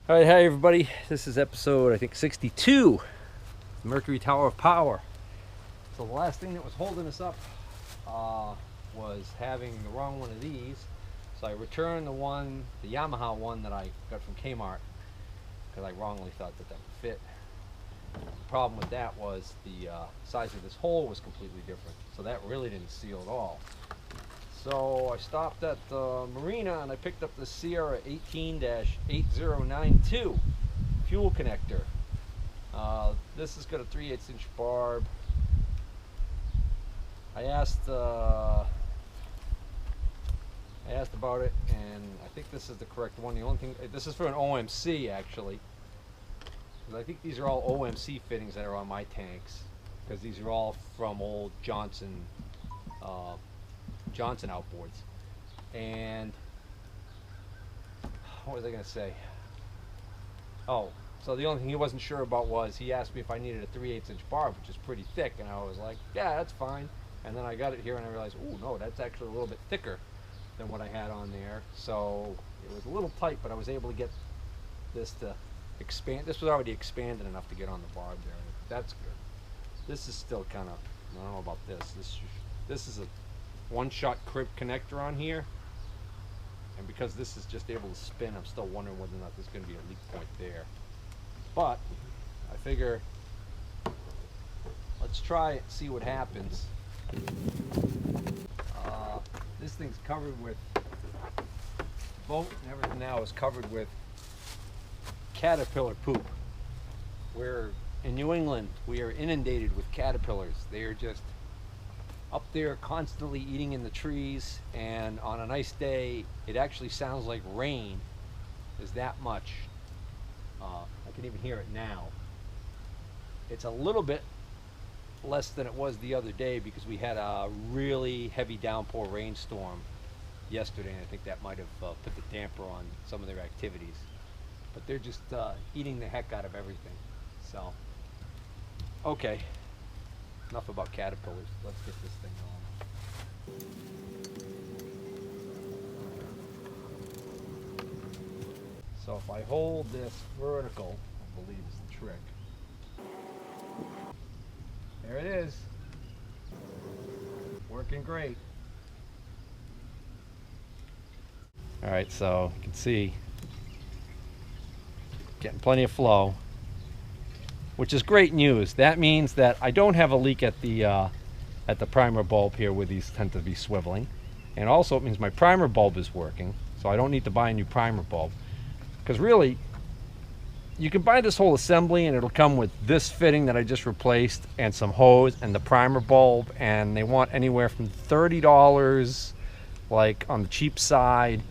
All right, hi everybody. This is episode, I think, 62, Mercury Tower of Power. So the last thing that was holding us up was having the wrong one of these. So I returned the Yamaha one that I got from Kmart, because I wrongly thought that would fit. The problem with that was the size of this hole was completely different. So that really didn't seal at all. So I stopped at the marina and I picked up the Sierra 18-8092 fuel connector. This has got a 3/8 inch barb. I asked about it, and I think this is the correct one. The only thing, this is for an OMC actually. I think these are all OMC fittings that are on my tanks, because these are all from old Johnson outboards. And what was I going to say? Oh, so the only thing he wasn't sure about was he asked me if I needed a 3/8 inch barb, which is pretty thick, and I was like, yeah, that's fine. And then I got it here and I realized, oh no, that's actually a little bit thicker than what I had on there. So it was a little tight, but I was able to get this to expand. This was already expanded enough to get on the barb there. That's good. This is still kind of, I don't know about this. This is a one-shot crib connector on here, and because this is just able to spin, I'm still wondering whether or not there's going to be a leak point there. But I figure let's try it, see what happens. This thing's covered with, boat and everything now is covered with caterpillar poop. We're in New England, we are inundated with caterpillars. They are just up there constantly eating in the trees, and on a nice day it actually sounds like rain. There's that much. I can even hear it now. It's a little bit less than it was the other day because we had a really heavy downpour rainstorm yesterday, and I think that might have put the damper on some of their activities. But they're just eating the heck out of everything. So, okay. Enough about caterpillars. Let's get this thing on. So if I hold this vertical, I believe is the trick. There it is. Working great. All right, so you can see getting plenty of flow, which is great news. That means that I don't have a leak at the primer bulb here, where these tend to be swiveling, and also it means my primer bulb is working, so I don't need to buy a new primer bulb. Because really, you can buy this whole assembly and it'll come with this fitting that I just replaced and some hose and the primer bulb, and they want anywhere from $30, like on the cheap side,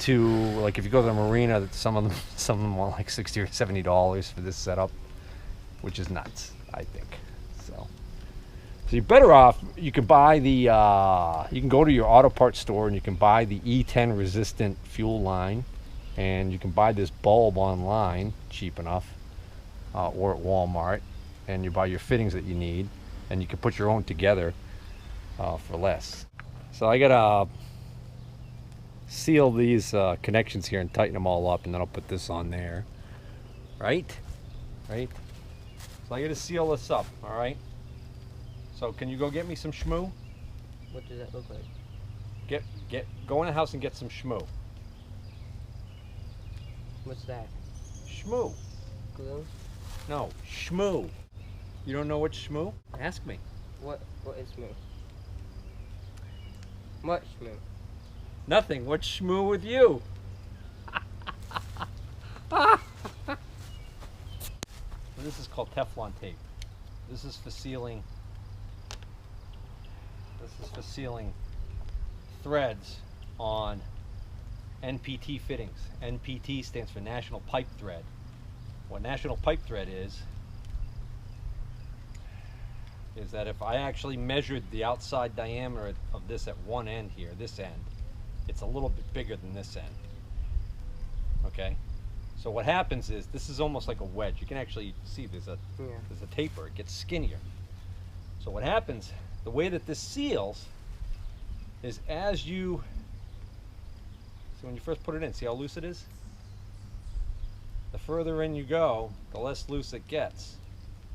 to, like, if you go to the marina, some of them want like $60 or $70 for this setup, which is nuts, I think. So you're better off, you can buy the you can go to your auto parts store and you can buy the E10 resistant fuel line, and you can buy this bulb online cheap enough, or at Walmart, and you buy your fittings that you need, and you can put your own together for less. So I gotta seal these connections here and tighten them all up, and then I'll put this on there. Right. So I gotta seal this up. All right. So can you go get me some shmoo? What does that look like? Go in the house and get some shmoo. What's that? Shmoo. Glue? No, shmoo. You don't know what shmoo? Ask me. What is shmoo? What shmoo? Nothing. What's shmoo with you? This is called Teflon tape. This is for sealing. Threads on NPT fittings. NPT stands for National Pipe Thread. What National Pipe Thread is that if I actually measured the outside diameter of this at one end here, this end, it's a little bit bigger than this end. Okay? So what happens is, this is almost like a wedge. You can actually see there's a taper. It gets skinnier. So what happens, the way that this seals is, as you, so when you first put it in, see how loose it is? The further in you go, the less loose it gets.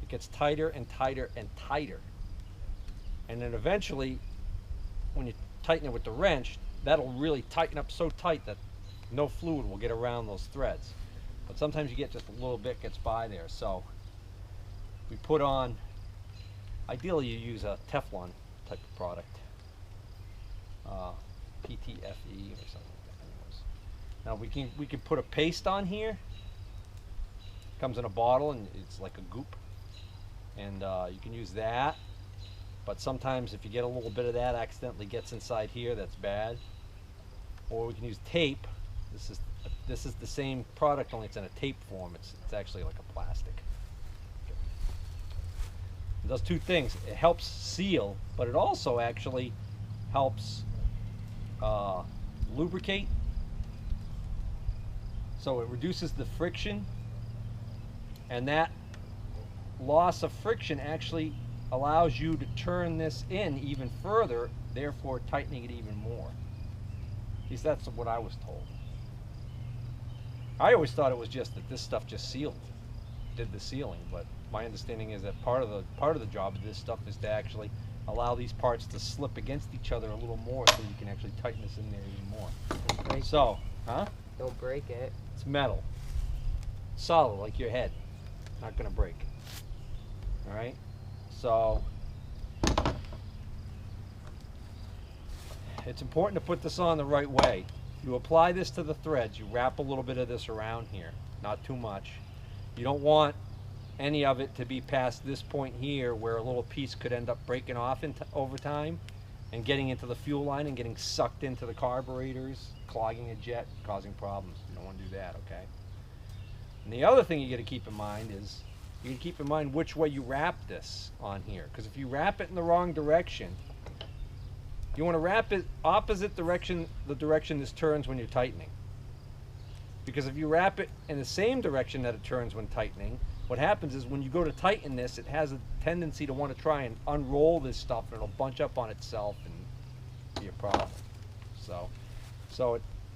It gets tighter and tighter and tighter. And then eventually, when you tighten it with the wrench, that'll really tighten up so tight that no fluid will get around those threads. But sometimes you get just a little bit gets by there. So we put on, ideally you use a Teflon type of product. PTFE or something like that. Anyways. Now we can put a paste on here. Comes in a bottle and it's like a goop. And you can use that. But sometimes if you get a little bit of that accidentally gets inside here, that's bad. Or we can use tape. This is the same product, only it's in a tape form. It's actually like a plastic. It does two things. It helps seal, but it also actually helps lubricate. So it reduces the friction, and that loss of friction actually allows you to turn this in even further, therefore tightening it even more. At least that's what I was told. I always thought it was just that this stuff just sealed, did the sealing, but my understanding is that part of the job of this stuff is to actually allow these parts to slip against each other a little more, so you can actually tighten this in there even more. Don't break So, huh? Don't break it. It's metal, solid like your head, not gonna break. All right. So it's important to put this on the right way. You apply this to the threads. You wrap a little bit of this around here, not too much. You don't want any of it to be past this point here where a little piece could end up breaking off over time and getting into the fuel line and getting sucked into the carburetors, clogging a jet, causing problems. You don't want to do that, okay? And the other thing you got to keep in mind is you can keep in mind which way you wrap this on here, because if you wrap it in the wrong direction, you want to wrap it opposite direction, the direction this turns when you're tightening. Because if you wrap it in the same direction that it turns when tightening, what happens is when you go to tighten this, it has a tendency to want to try and unroll this stuff, and it'll bunch up on itself and be a problem. So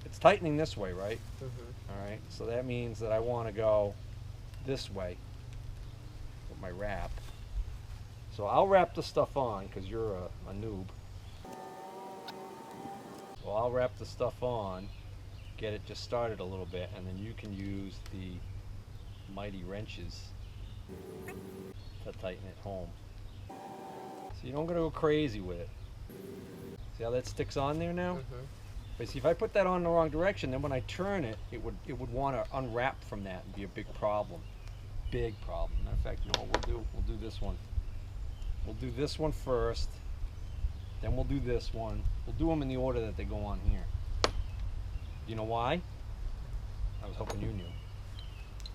it's tightening this way, right? Mm-hmm. All right, so that means that I want to go this way with my wrap. So I'll wrap the stuff on because you're a noob. So I'll wrap the stuff on, get it just started a little bit, and then you can use the mighty wrenches to tighten it home. So you don't gotta go crazy with it. See how that sticks on there now? Mm-hmm. But see, if I put that on the wrong direction, then when I turn it, it would want to unwrap from that and be a big problem. Big problem. Matter of fact, you know what we'll do? We'll do this one. We'll do this one first. Then we'll do this one. We'll do them in the order that they go on here. Do you know why? I was hoping you knew.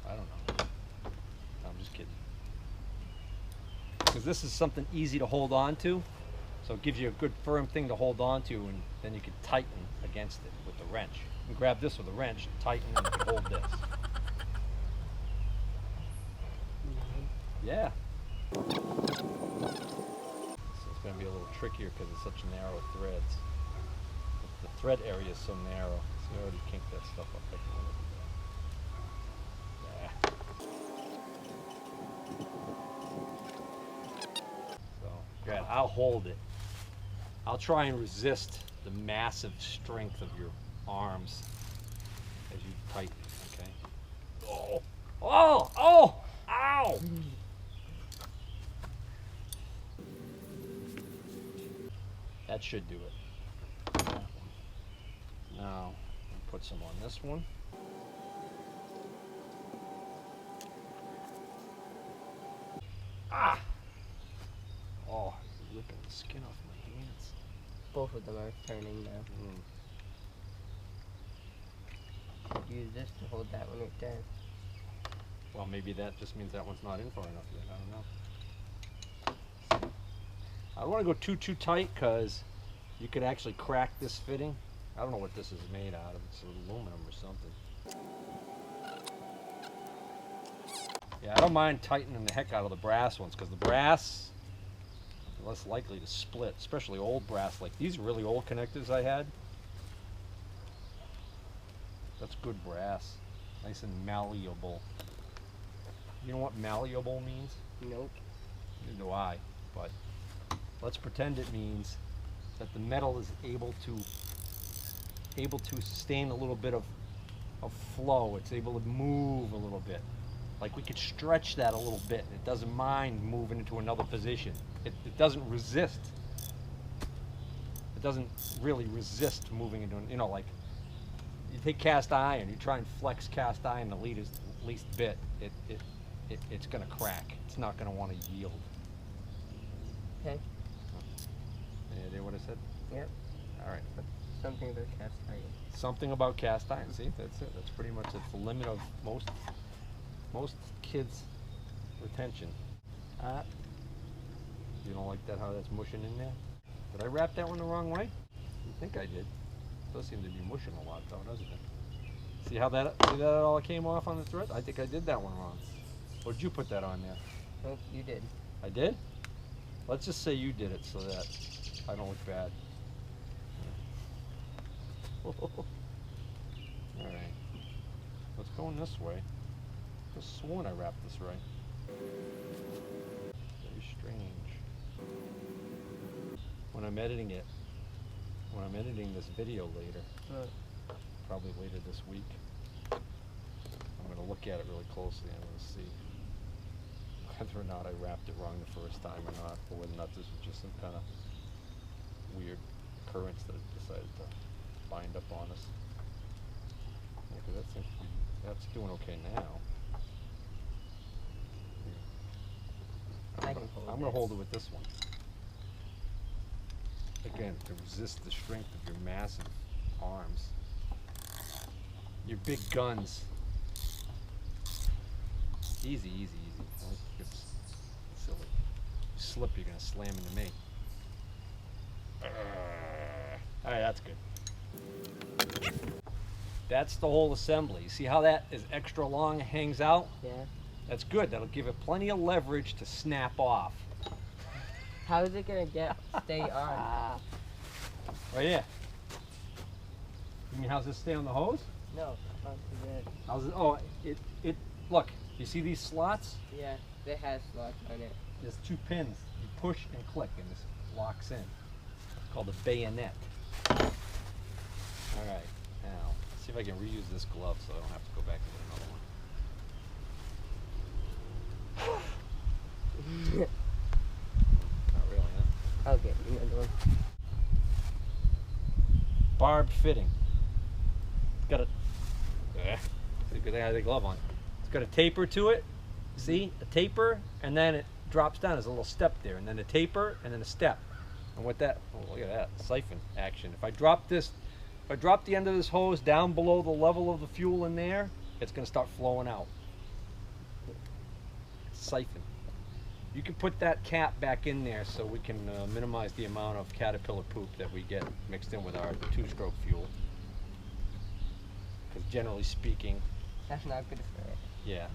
I don't know. No, I'm just kidding. Because this is something easy to hold on to. So it gives you a good firm thing to hold on to, and then you can tighten against it with the wrench. You can grab this with a wrench, tighten, and you can hold this. Yeah. So it's going to be a little trickier because it's such narrow threads. The thread area is so narrow. So you already kinked that stuff up. I can do that. Yeah. So, good. I'll hold it. I'll try and resist the massive strength of your arms as you tighten, okay? Oh, oh, oh, ow! That should do it. Now, I'll put some on this one. Ah! Oh, it's ripping the skin off my hands. Both of them are turning now. Use this to hold that one right there. Well, maybe that just means that one's not in far enough yet. I don't know. I don't want to go too tight because you could actually crack this fitting. I don't know what this is made out of. It's aluminum or something. Yeah, I don't mind tightening the heck out of the brass ones because the brass is less likely to split, especially old brass. Like these really old connectors I had. That's good brass. Nice and malleable. You know what malleable means? Nope. Neither do I, but let's pretend it means that the metal is able to sustain a little bit of flow. It's able to move a little bit. Like we could stretch that a little bit. It doesn't mind moving into another position. It doesn't resist. It doesn't really resist moving into, like you take cast iron, you try and flex cast iron the least bit, it's gonna crack. It's not gonna want to yield. Okay. Any idea what I said? Yep. All right. Something about cast iron. Something about cast iron. See, that's it. That's pretty much the limit of most kids' retention. You don't like that, how that's mushing in there? Did I wrap that one the wrong way? I think I did. It does seem to be mushing a lot though, doesn't it? See that all came off on the thread? I think I did that one wrong. Or did you put that on there? Nope, you did. I did? Let's just say you did it so that I don't look bad. Alright. Let's go in this way. I could have sworn I wrapped this right. Very strange. When I'm editing this video later, probably later this week, I'm going to look at it really closely and I'm going to see whether or not I wrapped it wrong the first time or not, or whether or not this was just some kind of weird occurrence that it decided to bind up on us. Okay, that's doing okay now. I'm going to hold it with this one. Again, to resist the strength of your massive arms. Your big guns. Easy, easy, easy. Don't get silly. You slip, you're going to slam into me. Alright, that's good. That's the whole assembly. You see how that is extra long and hangs out? Yeah. That's good. That'll give it plenty of leverage to snap off. How is it gonna stay on? Right here. You mean how's this stay on the hose? No, not good. How's it? Oh, it. Look. You see these slots? Yeah, it has slots on it. There's two pins. You push and click, and this locks in. It's called a bayonet. All right. Now, let's see if I can reuse this glove so I don't have to go back and get another one. Not really, huh? I'll get you another one. Barbed fitting. It's got a. See, good thing I had the glove on. It's got a taper to it. See, a taper, and then it drops down. There's a little step there, and then a taper, and then a step. And with that, oh, look at that siphon action. If I drop the end of this hose down below the level of the fuel in there, it's going to start flowing out. Siphon. You can put that cap back in there so we can minimize the amount of caterpillar poop that we get mixed in with our two-stroke fuel. Because generally speaking, That's not good for it. yeah.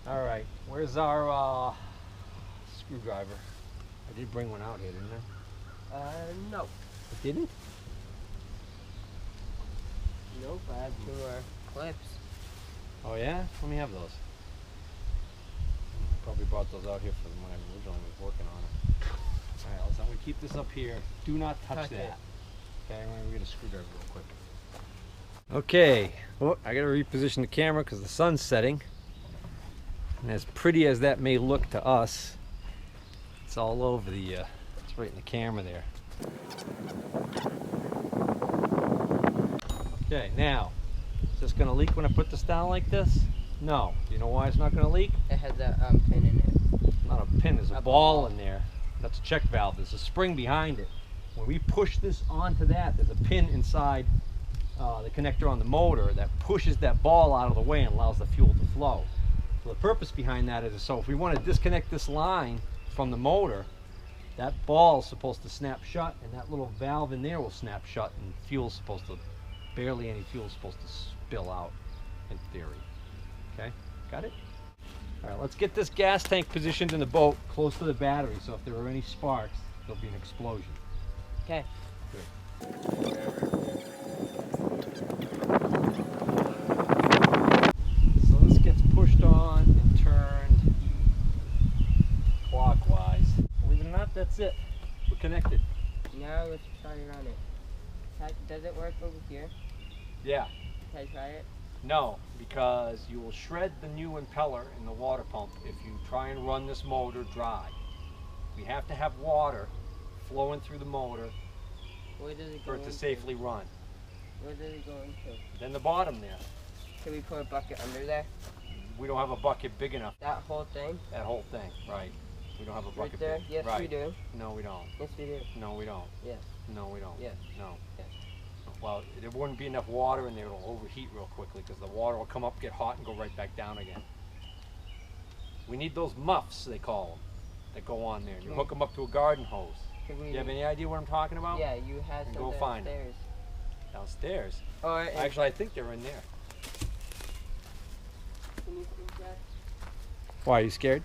All right, where's our screwdriver? I did bring one out here, didn't I? No. I didn't? Nope, I have 2 more clips. Oh yeah? Let me have those. Probably brought those out here for when I originally was working on it. All right, I'm gonna keep this up here. Do not touch Touch it. that. Okay, I'm gonna get a screwdriver real quick. Okay, well, I gotta reposition the camera because the sun's setting. And as pretty as that may look to us, it's all over the, it's right in the camera there. Okay, now, is this gonna leak when I put this down like this? No. You know why it's not gonna leak? It has a pin in it. Not a pin, there's a ball in there. That's a check valve, there's a spring behind it. When we push this onto that, there's a pin inside the connector on the motor that pushes that ball out of the way and allows the fuel to flow. So the purpose behind that is so if we want to disconnect this line from the motor, that ball is supposed to snap shut and that little valve in there will snap shut and fuel's supposed to, barely any fuel is supposed to spill out in theory. Okay, got it? All right, let's get this gas tank positioned in the boat close to the battery so if there are any sparks, there'll be an explosion. Okay. Good. Does it work over here? Yeah. Can I try it? No, because you will shred the new impeller in the water pump if you try and run this motor dry. We have to have water flowing through the motor Where does it go for it to into? safely run. Where does it go into? Then the bottom there. Can we put a bucket under there? We don't have a bucket big enough. That whole thing? That whole thing, right. We don't have a bucket Right there? big. Yes, right. we do. No, we don't. Yes, we do. No, we don't. Yes. No, we don't. Yes. No. Yes. Well, there wouldn't be enough water in there, it'll overheat real quickly because the water will come up, get hot, and go right back down again. We need those muffs, they call them, that go on there. You hook them up to a garden hose. Can we, You have any idea what I'm talking about? Yeah, you had some Go find it. downstairs. Downstairs? Or Actually, I think they're in there. can you think that? Why, are you scared?